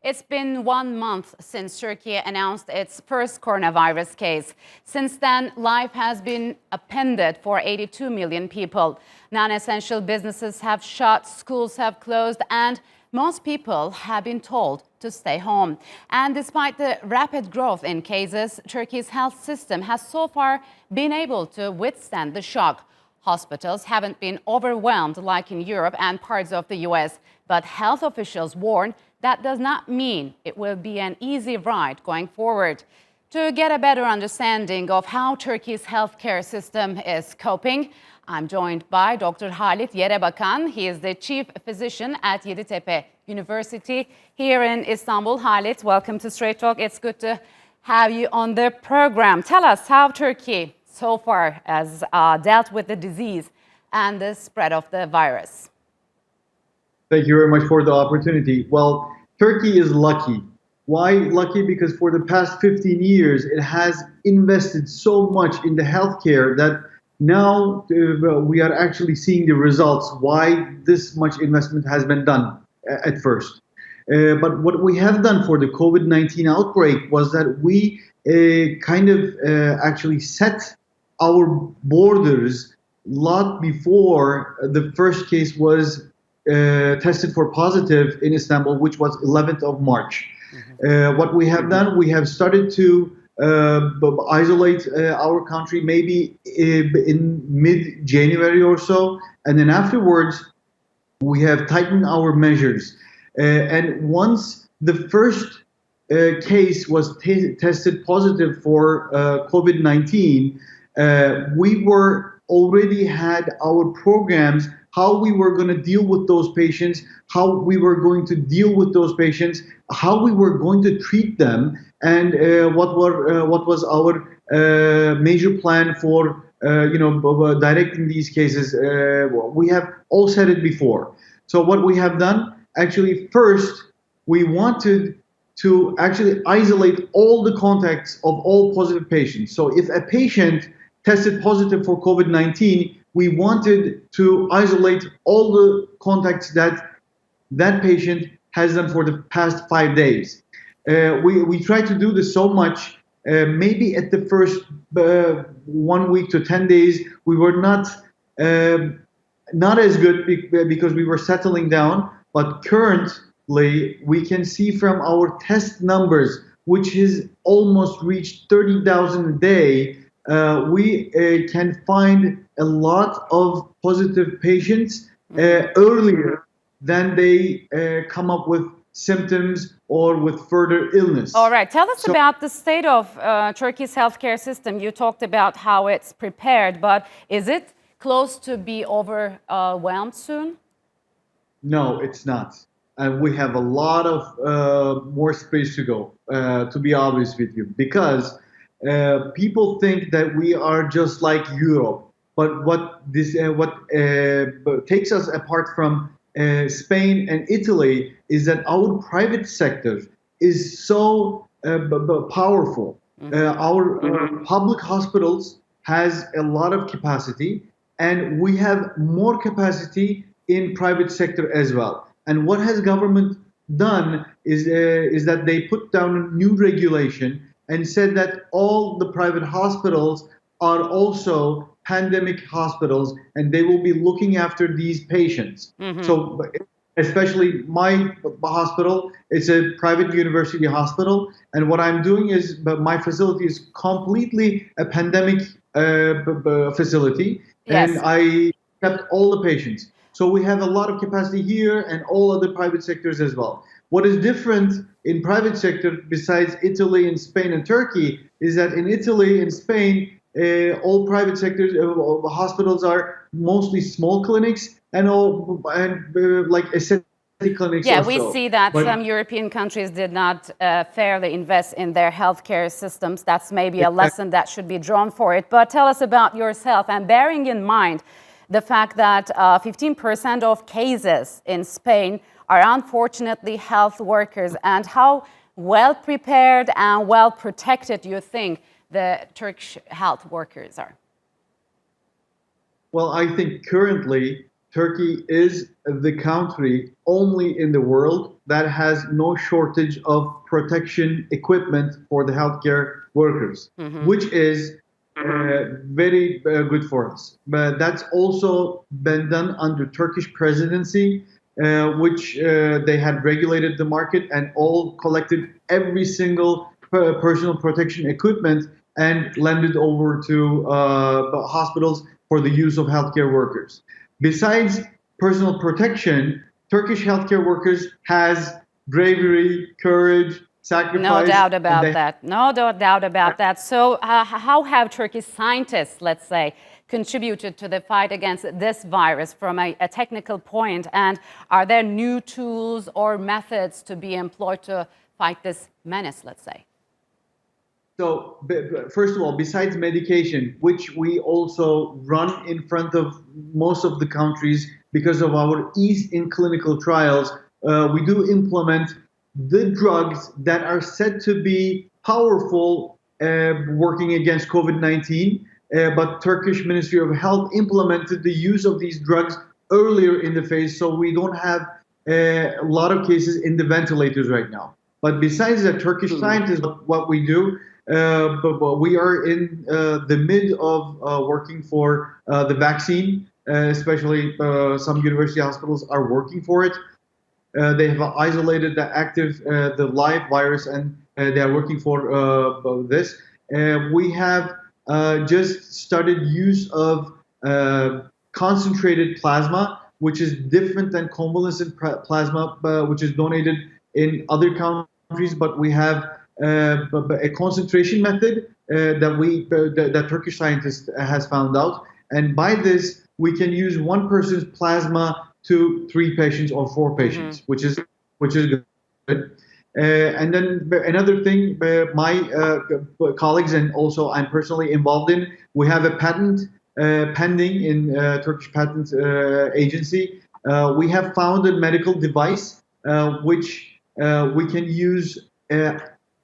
It's been 1 month since Turkey announced its first coronavirus case. Since then, life has been upended for 82 million people. Non-essential businesses have shut, schools have closed, and most people have been told to stay home. And despite the rapid growth in cases, Turkey's health system has so far been able to withstand the shock. Hospitals haven't been overwhelmed like in Europe and parts of the US, but health officials warn that does not mean it will be an easy ride going forward. To get a better understanding of how Turkey's healthcare system is coping, I'm joined by Dr. Halit Yerebakan. He is the chief physician at Yeditepe University here in Istanbul. Halit, welcome to Straight Talk. It's good to have you on the program. Tell us how Turkey so far has dealt with the disease and the spread of the virus. Thank you very much for the opportunity. Well, Turkey is lucky. Why lucky? Because for the past 15 years, it has invested so much in the healthcare that now we are actually seeing the results, why this much investment has been done at first. But what we have done for the COVID-19 outbreak was that we actually set our borders a lot before the first case was tested for positive in Istanbul, which was 11th of March. What we have done, we have started to isolate our country maybe in mid-January or so, and then afterwards we have tightened our measures. And once the first case was tested positive for COVID-19, we were already had our programs, how we were going to deal with those patients, how we were going to deal with those patients, how we were going to treat them, and what was our major plan for directing these cases. We have all said it before. So what we have done, actually, first we wanted to actually isolate all the contacts of all positive patients. So if a patient tested positive for COVID-19, we wanted to isolate all the contacts that patient has done for the past 5 days. We tried to do this so much. Maybe at the first 1 week to 10 days, we were not as good because we were settling down. But currently, we can see from our test numbers, which has almost reached 30,000 a day, we can find a lot of positive patients earlier than they come up with symptoms or with further illness. All right. Tell us about the state of Turkey's healthcare system. You talked about how it's prepared, but is it close to be overwhelmed soon? No, it's not. We have a lot of more space to go, to be honest with you, because people think that we are just like Europe. But what takes us apart from Spain and Italy is that our private sector is so powerful. Our public hospitals has a lot of capacity, and we have more capacity in private sector as well. And what has government done is that they put down a new regulation and said that all the private hospitals are also pandemic hospitals, and they will be looking after these patients. So especially my hospital, it's a private university hospital, and what I'm doing is, my facility is completely a pandemic facility, and I kept all the patients. So we have a lot of capacity here and all other private sectors as well. What is different in private sector besides Italy and Spain and Turkey is that in Italy and Spain, all private sectors, hospitals are mostly small clinics and like aesthetic clinics. Yeah, we see that some European countries did not fairly invest in their healthcare systems. That's maybe a lesson that should be drawn for it. But tell us about yourself, and bearing in mind the fact that 15% of cases in Spain are unfortunately health workers, and how well prepared and well protected you think the Turkish health workers are? Well, I think currently Turkey is the country only in the world that has no shortage of protection equipment for the healthcare workers, which is very good for us. But that's also been done under Turkish presidency, which they had regulated the market and all collected every single personal protection equipment and lent it over to the hospitals for the use of healthcare workers. Besides personal protection, Turkish healthcare workers has bravery, courage, No sacrifice, doubt and about they that. No doubt about that. So, how have Turkish scientists, let's say, contributed to the fight against this virus from a technical point? And are there new tools or methods to be employed to fight this menace, let's say? So, first of all, besides medication, which we also run in front of most of the countries because of our ease in clinical trials, we do implement the drugs that are said to be powerful working against COVID-19. But Turkish Ministry of Health implemented the use of these drugs earlier in the phase, so we don't have a lot of cases in the ventilators right now. But besides that, Turkish scientists, what we do, but we are in the mid of working for the vaccine, especially some university hospitals are working for it. They have isolated the live virus, and they are working for this. We have just started use of concentrated plasma, which is different than convalescent plasma, which is donated in other countries, but we have a concentration method that Turkish scientist has found out, and by this we can use one person's plasma to 3 patients or 4 patients, which is good. And then another thing, my colleagues and also I'm personally involved in, we have a patent pending in Turkish Patent Agency. We have found a medical device which we can use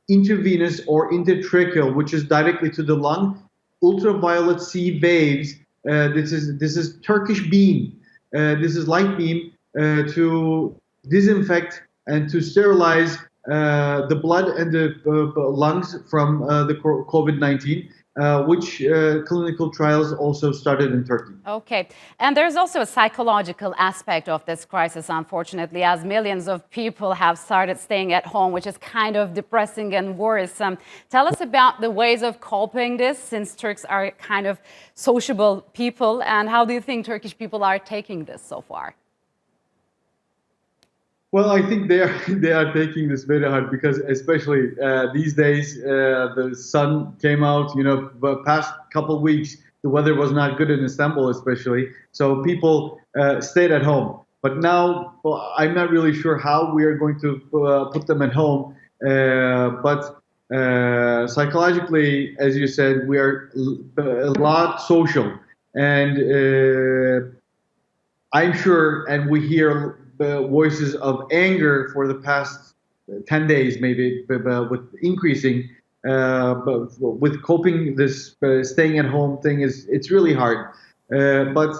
intravenous or intertracheal, which is directly to the lung, ultraviolet C waves. This is Turkish beam. This is light beam to disinfect and to sterilize the blood and the lungs from the COVID-19, which clinical trials also started in Turkey. Okay. And there's also a psychological aspect of this crisis, unfortunately, as millions of people have started staying at home, which is kind of depressing and worrisome. Tell us about the ways of coping this, since Turks are kind of sociable people, and how do you think Turkish people are taking this so far? Well, I think they are taking this very hard because, especially these days, the sun came out. You know, the past couple of weeks, the weather was not good in Istanbul, especially. So people stayed at home. But now, well, I'm not really sure how we are going to put them at home. But psychologically, as you said, we are a lot social, and I'm sure, and we hear voices of anger for the past 10 days, maybe, with increasing, but with coping this staying at home thing it's really hard. But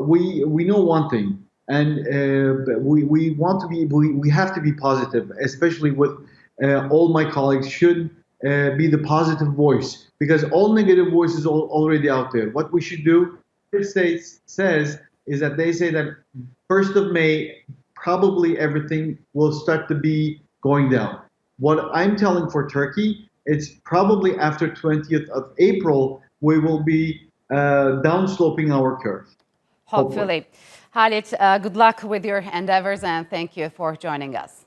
we know one thing, and we want to be we have to be positive, especially with all my colleagues should be the positive voice, because all negative voices are already out there. What we should do, the States says, is that they say that 1st of May, probably everything will start to be going down. What I'm telling for Turkey, it's probably after 20th of April, we will be downsloping our curve. Hopefully. Halit, good luck with your endeavors, and thank you for joining us.